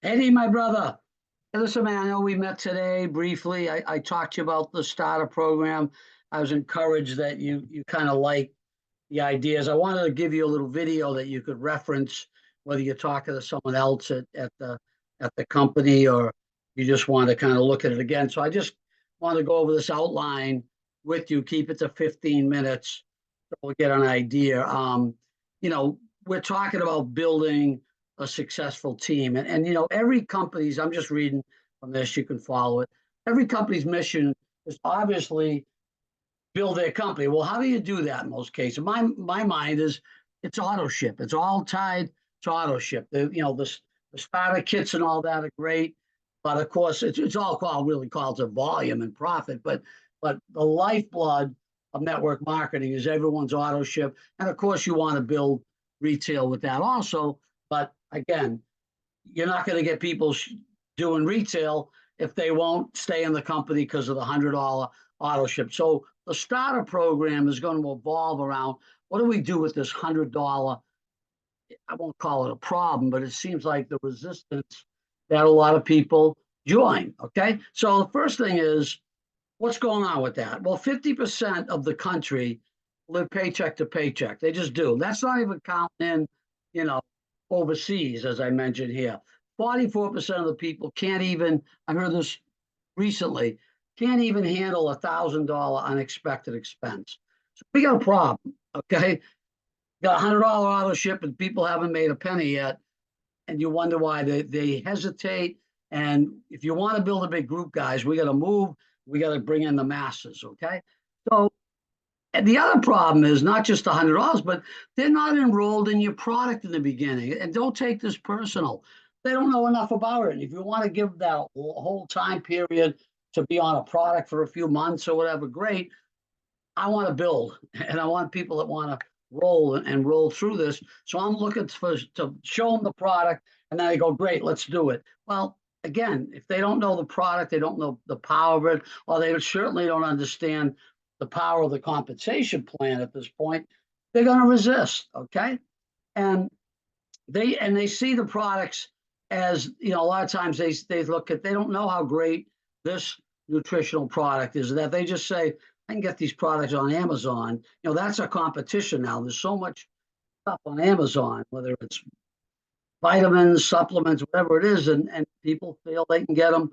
Eddie, my brother. Hey, listen, man, I know we met today briefly. I talked to you about the starter program. I was encouraged that you kind of like the ideas. I wanted to give you a little video that you could reference, whether you're talking to someone else at the company or you just want to kind of look at it again. So I just want to go over this outline with you. Keep it to 15 minutes so we'll get an idea. You know, we're talking about building a successful team. And every company's, I'm just reading from this, you can follow it. Every company's mission is obviously build their company. Well, how do you do that in most cases? My mind is it's auto ship. It's all tied to auto ship. The starter kits and all that are great, but of course it's all called to volume and profit. But the lifeblood of network marketing is everyone's auto ship, and of course you want to build retail with that also. But again, you're not going to get people doing retail if they won't stay in the company because of the $100 auto ship. So the starter program is going to evolve around what do we do with this $100? I won't call it a problem, but it seems like the resistance that a lot of people join. Okay. So the first thing is what's going on with that? Well, 50% of the country live paycheck to paycheck. They just do. That's not even counting in, you know, overseas, as I mentioned here. 44% of the people can't even, I heard this recently, can't even handle $1,000 unexpected expense. So we got a problem, okay? Got $100 auto ship and people haven't made a penny yet. And you wonder why they hesitate. And if you want to build a big group, guys, we got to move. We got to bring in the masses, okay? So and the other problem is not just $100, but they're not enrolled in your product in the beginning. And don't take this personal. They don't know enough about it. And if you want to give that whole time period to be on a product for a few months or whatever, great. I want to build, and I want people that want to roll and roll through this. So I'm looking to show them the product, and then I go, great, let's do it. Well, again, if they don't know the product, they don't know the power of it, or they certainly don't understand the power of the compensation plan at this point, they're going to resist. Okay, and they see the products as a lot of times they look at they don't know how great this nutritional product is that they just say I can get these products on Amazon. That's a competition now. There's so much stuff on Amazon, whether it's vitamins, supplements, whatever it is, and people feel they can get them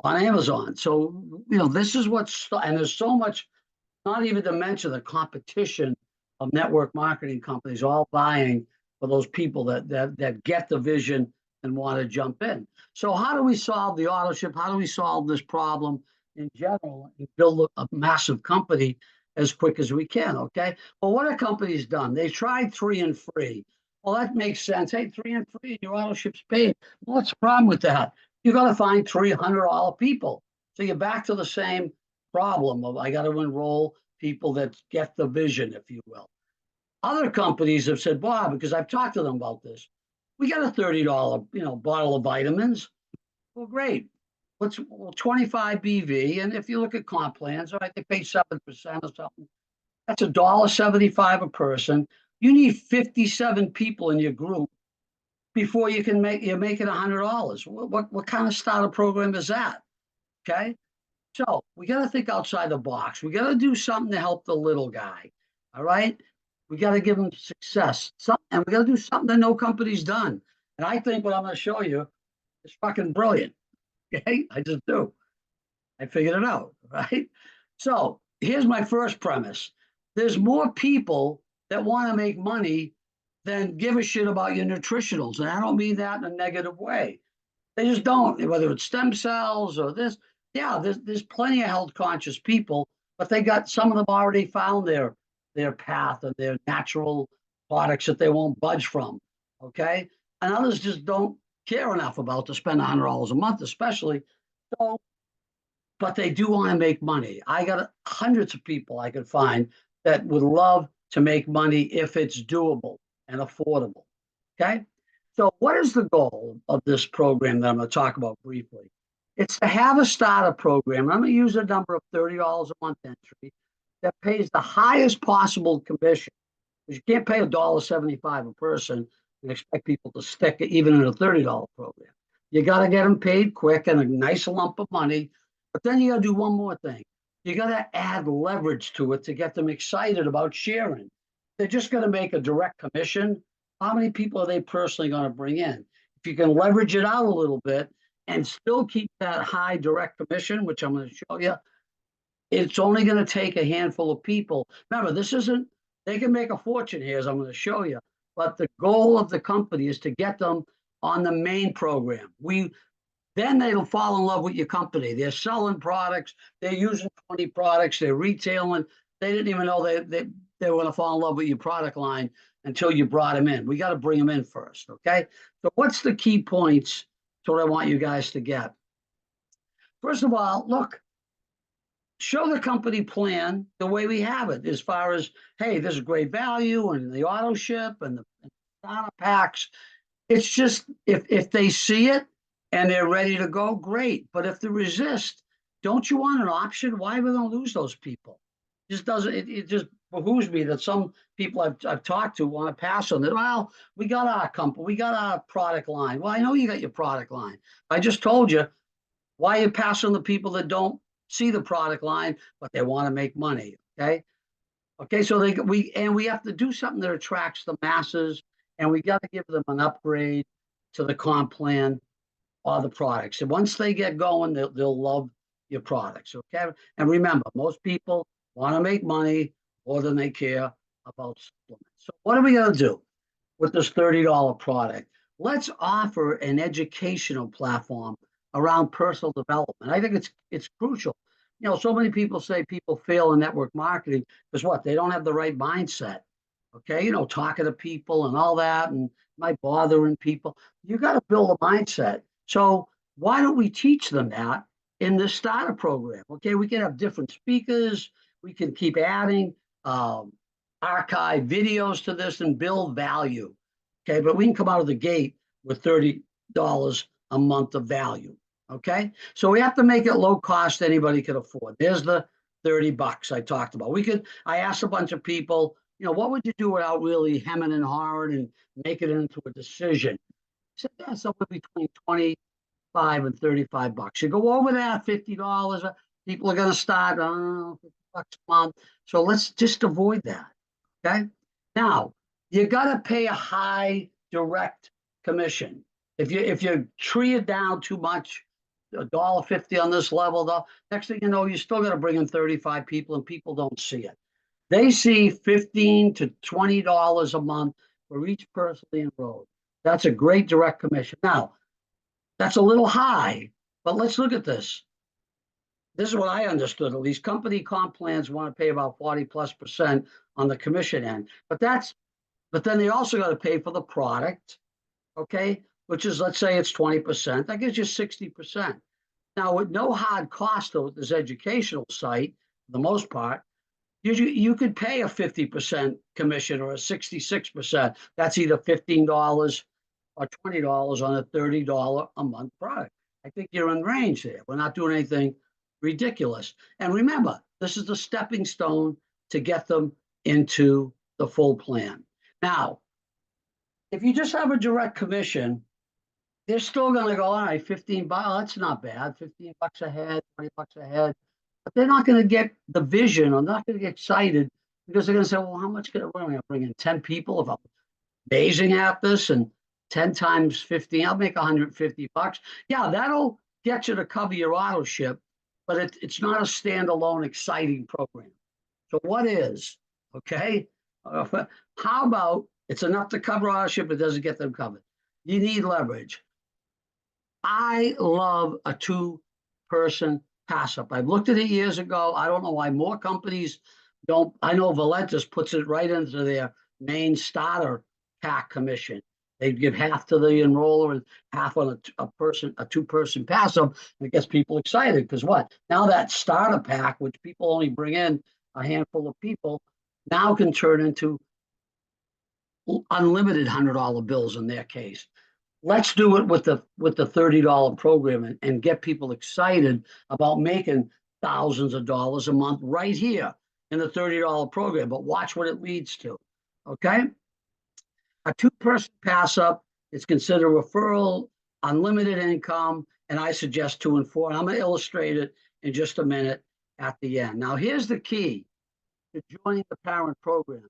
on Amazon. So this is and there's so much. Not even to mention the competition of network marketing companies all vying for those people that get the vision and want to jump in. So how do we solve the auto ship? How do we solve this problem in general and build a massive company as quick as we can? Okay. Well, what have companies done? They tried 3 and free. Well, that makes sense. Hey, 3 and free, your auto ship's paid. Well, what's the problem with that? You got to find $300 people. So you're back to the same problem of I got to enroll people that get the vision, if you will. Other companies have said, Bob, because I've talked to them about this, we got a $30, bottle of vitamins. Well, great. Let's 25 BV, and if you look at comp plans, all right, they pay 7% or something. That's $1.75 a person. You need 57 people in your group before you're making $100. What kind of starter program is that? Okay. So we got to think outside the box. We got to do something to help the little guy. All right. We got to give him success. And we got to do something that no company's done. And I think what I'm going to show you is fucking brilliant. Okay. I just do. I figured it out. Right. So here's my first premise there's more people that want to make money than give a shit about your nutritionals. And I don't mean that in a negative way. They just don't, whether it's stem cells or this. Yeah, there's plenty of health conscious people, but they got some of them already found their path and their natural products that they won't budge from. Okay. And others just don't care enough about to spend $100 a month, especially. So, but they do want to make money. I got hundreds of people I could find that would love to make money if it's doable and affordable. Okay. So, what is the goal of this program that I'm going to talk about briefly? It's to have a starter program. I'm going to use a number of $30 a month entry that pays the highest possible commission. Because you can't pay $1.75 a person and expect people to stick it even in a $30 program. You got to get them paid quick and a nice lump of money. But then you got to do one more thing. You got to add leverage to it to get them excited about sharing. They're just going to make a direct commission. How many people are they personally going to bring in? If you can leverage it out a little bit and still keep that high direct commission, which I'm going to show you, it's only going to take a handful of people. Remember, this isn't, they can make a fortune here, as I'm going to show you, but the goal of the company is to get them on the main program. Then they'll fall in love with your company. They're selling products, they're using 20 products, they're retailing. They didn't even know they were going to fall in love with your product line until you brought them in. We got to bring them in first, okay? So what's the key points to what I want you guys to get? First of all, look, show the company plan the way we have it, as far as, hey, this is great value and the auto ship and the starter packs. It's just, if they see it and they're ready to go, great. But if they resist, don't you want an option? Why are we going to lose those people? It just doesn't, it just behooves me that some people I've talked to want to pass on it. Well, we got our company, we got our product line. Well, I know you got your product line. I just told you, why are you passing the people that don't see the product line, but they want to make money? Okay. Okay. So we have to do something that attracts the masses, and we got to give them an upgrade to the comp plan or the products. And once they get going, they'll love your products. Okay. And remember, most people want to make money more than they care about supplements. So what are we going to do with this $30 product? Let's offer an educational platform around personal development. I think it's crucial. You know, so many people say people fail in network marketing because what? They don't have the right mindset. Okay, you know, talking to people and all that, and might bothering people. You got to build a mindset. So why don't we teach them that in this starter program? Okay, we can have different speakers. We can keep adding archive videos to this and build value. Okay, but we can come out of the gate with $30 a month of value. Okay, so we have to make it low cost, anybody can afford. There's the $30 I talked about. I asked a bunch of people, you know, what would you do without really hemming and hawing and making it into a decision? I said, yeah, somewhere between 25 and $35. You go over that, $50, people are going to start, oh, $50 a month. So let's just avoid that. Okay. Now, you got to pay a high direct commission. If you tree it down too much, $1.50 on this level, though, next thing you know, you still got to bring in 35 people, and people don't see it. They see $15 to $20 a month for each person they enrolled. That's a great direct commission. Now, that's a little high, but let's look at this. This is what I understood. At least company comp plans want to pay about 40+% on the commission end. But then they also got to pay for the product, okay? Which is, let's say it's 20%. That gives you 60%. Now, with no hard cost of this educational site, for the most part, you could pay a 50% commission or a 66%. That's either $15 or $20 on a $30 a month product. I think you're in range there. We're not doing anything ridiculous. And remember, this is the stepping stone to get them into the full plan. Now, if you just have a direct commission, they're still going to go, all right, $15, that's not bad. $15 a head, $20 a head. But they're not going to get the vision, or not going to get excited, because they're going to say, well, how much what am I going to bring in 10 people if I'm amazing at this, and 10 times 15, I'll make $150. Yeah, that'll get you to cover your auto ship, but it's not a standalone exciting program. So what is, okay? How about it's enough to cover auto ship, it doesn't get them covered. You need leverage. I love a two-person pass-up. I've looked at it years ago. I don't know why more companies don't. I know Valentis puts it right into their main starter pack commission. They give half to the enroller and half on a two-person pass-up, and it gets people excited because what? Now that starter pack, which people only bring in a handful of people, now can turn into unlimited $100 bills in their case. Let's do it with the $30 program and get people excited about making thousands of dollars a month right here in the $30 program. But watch what it leads to. Okay, a two-person pass up is considered a referral unlimited income, and I suggest 2 and 4. And I'm going to illustrate it in just a minute at the end. Now, here's the key to joining the parent program.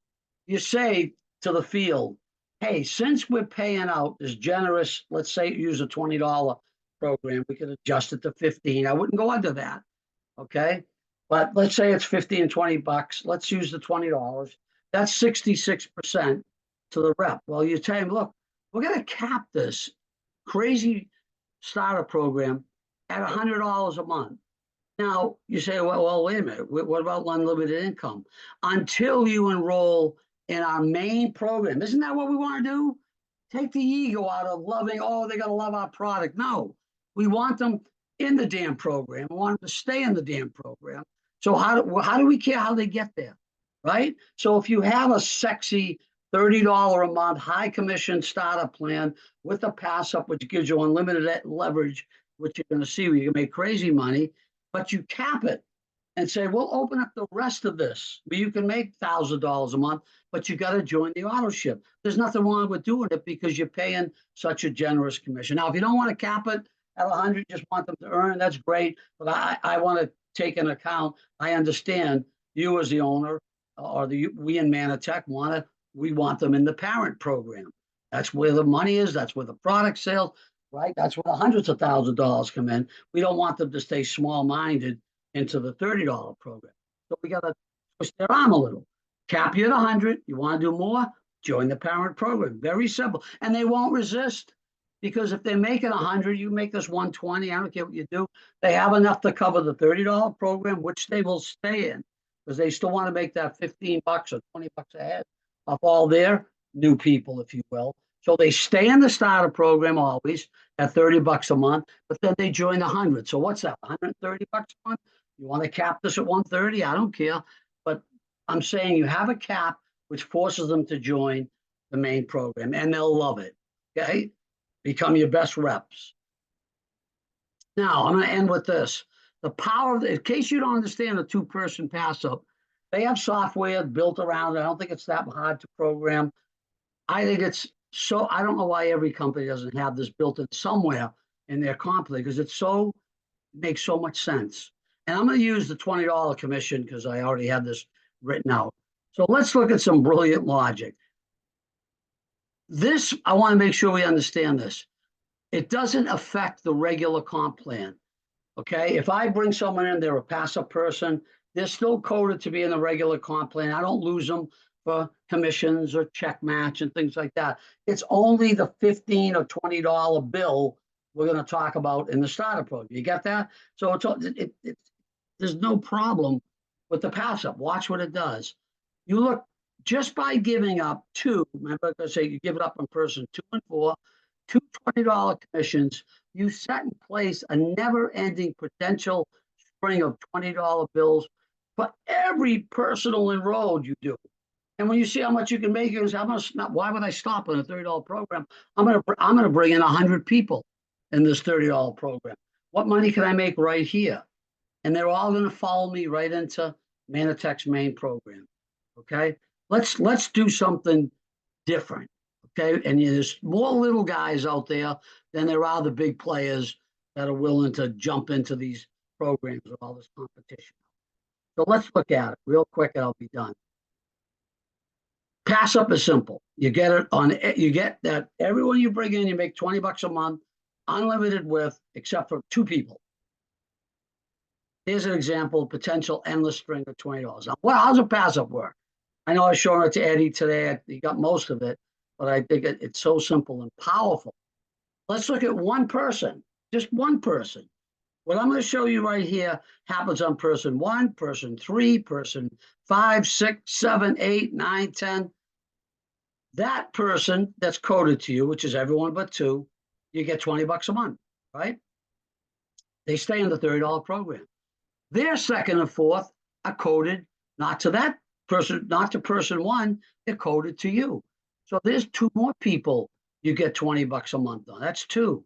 You say to the field, hey, since we're paying out this generous, let's say use a $20 program, we could adjust it to 15. I wouldn't go under that. Okay. But let's say it's 15 and 20 bucks. Let's use the $20. That's 66% to the rep. Well, you tell him, look, we're going to cap this crazy starter program at $100 a month. Now you say, well, wait a minute. What about unlimited income? Until you enroll in our main program, isn't that what we want to do? Take the ego out of loving. Oh, they got to love our product. No, we want them in the damn program. We want them to stay in the damn program. So how do we care how they get there, right? So if you have a sexy $30 a month high commission startup plan with a pass up, which gives you unlimited leverage, which you're going to see where you can make crazy money, but you cap it and say, we'll open up the rest of this where you can make $1,000 a month, but you got to join the auto ship. There's nothing wrong with doing it because you're paying such a generous commission. Now, if you don't want to cap it at 100, just want them to earn, that's great. But I want to take into account, I understand you as the owner or we in Manatech we want them in the parent program. That's where the money is. That's where the product sales, right? That's where the hundreds of thousands of dollars come in. We don't want them to stay small-minded into the $30 program. So we got to twist their arm a little. Cap you at 100. You want to do more? Join the parent program. Very simple. And they won't resist because if they're making 100, you make this 120. I don't care what you do. They have enough to cover the $30 program, which they will stay in because they still want to make that 15 bucks or 20 bucks a head of all their new people, if you will. So they stay in the starter program always at 30 bucks a month, but then they join the 100. So what's that, 130 bucks a month? You want to cap this at 130? I don't care. But I'm saying you have a cap which forces them to join the main program and they'll love it. Okay. Become your best reps. Now I'm going to end with this. The power of, in case you don't understand a 2-person pass up, they have software built around it. I don't think it's that hard to program. I think it's so, I don't know why every company doesn't have this built in somewhere in their comp plan because it makes so much sense. And I'm going to use the $20 commission because I already have this written out. So let's look at some brilliant logic. This, I want to make sure we understand this. It doesn't affect the regular comp plan. Okay. If I bring someone in, they're a passive person, they're still coded to be in the regular comp plan. I don't lose them for commissions or check match and things like that. It's only the $15 or $20 bill we're going to talk about in the starter program. You get that? So there's no problem with the pass up. Watch what it does. You look just by giving up two, remember I say you give it up in person, 2 and 4, two $20 commissions, you set in place a never-ending potential string of $20 bills for every personal enrolled you do. And when you see how much you can make, you say, why would I stop on a $30 program? I'm gonna bring in 100 people in this $30 program. What money can I make right here? And they're all gonna follow me right into Manatech's main program. Okay, let's do something different. Okay, and there's more little guys out there than there are the big players that are willing to jump into these programs with all this competition. So let's look at it real quick and I'll be done. Pass up is simple. You get it on, you get that everyone you bring in, you make 20 bucks a month, unlimited with, except for 2 people. Here's an example, potential endless string of $20. Now, well, how's a pass up work? I know I was showing it to Eddie today. He got most of it, but I think it's so simple and powerful. Let's look at one person, just one person. What I'm going to show you right here happens on person 1, person 3, person 5, 6, 7, 8, 9, 10. That person that's coded to you, which is everyone but 2, you get 20 bucks a month, right? They stay in the $30 program. Their second and fourth are coded not to that person, not to person 1, they're coded to you. So there's 2 more people you get 20 bucks a month on. That's 2.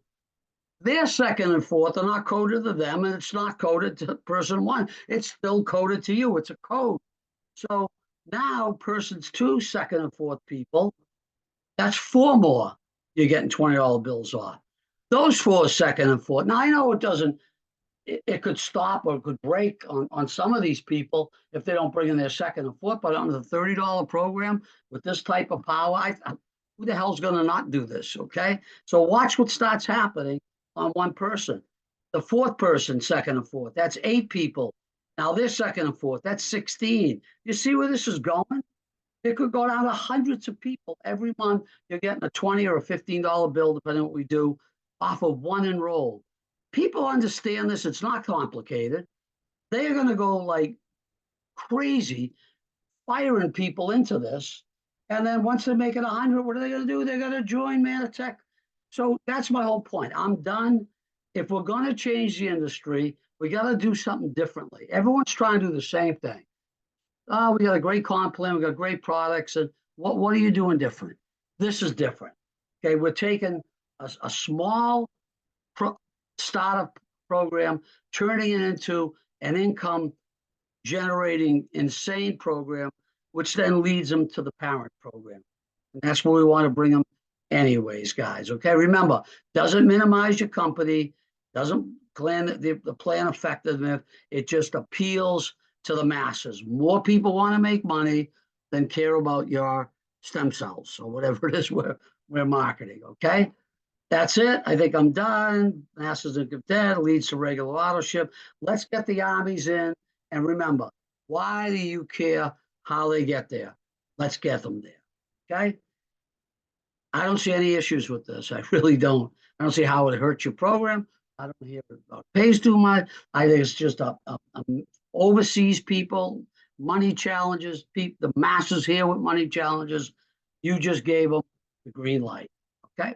Their second and fourth are not coded to them, and it's not coded to person 1. It's still coded to you. It's a code. So now persons 2, second and fourth people, that's 4 more you're getting $20 bills off. those four second and fourth. Now I know it doesn't. It could stop or it could break on some of these people if they don't bring in their second and fourth. But on the $30 program with this type of power, who the hell's going to not do this? Okay, so watch what starts happening on one person. The fourth person, second and fourth, that's 8 people. Now they're second and fourth, that's 16. You see where this is going? It could go down to hundreds of people every month. You're getting a $20 or a $15 bill, depending on what we do, off of one enrolled. People understand this. It's not complicated. They are going to go like crazy firing people into this. And then once they make it 100, what are they going to do? They're going to join Manatech. So that's my whole point. I'm done. If we're going to change the industry, we got to do something differently. Everyone's trying to do the same thing. Oh, we got a great comp plan. We got great products. And what are you doing different? This is different. Okay, we're taking a small startup program, turning it into an income generating insane program, which then leads them to the parent program. And that's where we want to bring them anyways, guys. Okay, remember, doesn't minimize your company, doesn't plan the plan effectiveness. It just appeals to the masses. More people want to make money than care about your stem cells or whatever it is we're marketing. Okay. That's it. I think I'm done. Masters of Cadet leads to regular authorship. Let's get the armies in. And remember, why do you care how they get there? Let's get them there. Okay? I don't see any issues with this. I really don't. I don't see how it hurts your program. I don't hear it pays too much. I think it's just a overseas people, money challenges, the masses here with money challenges. You just gave them the green light. Okay?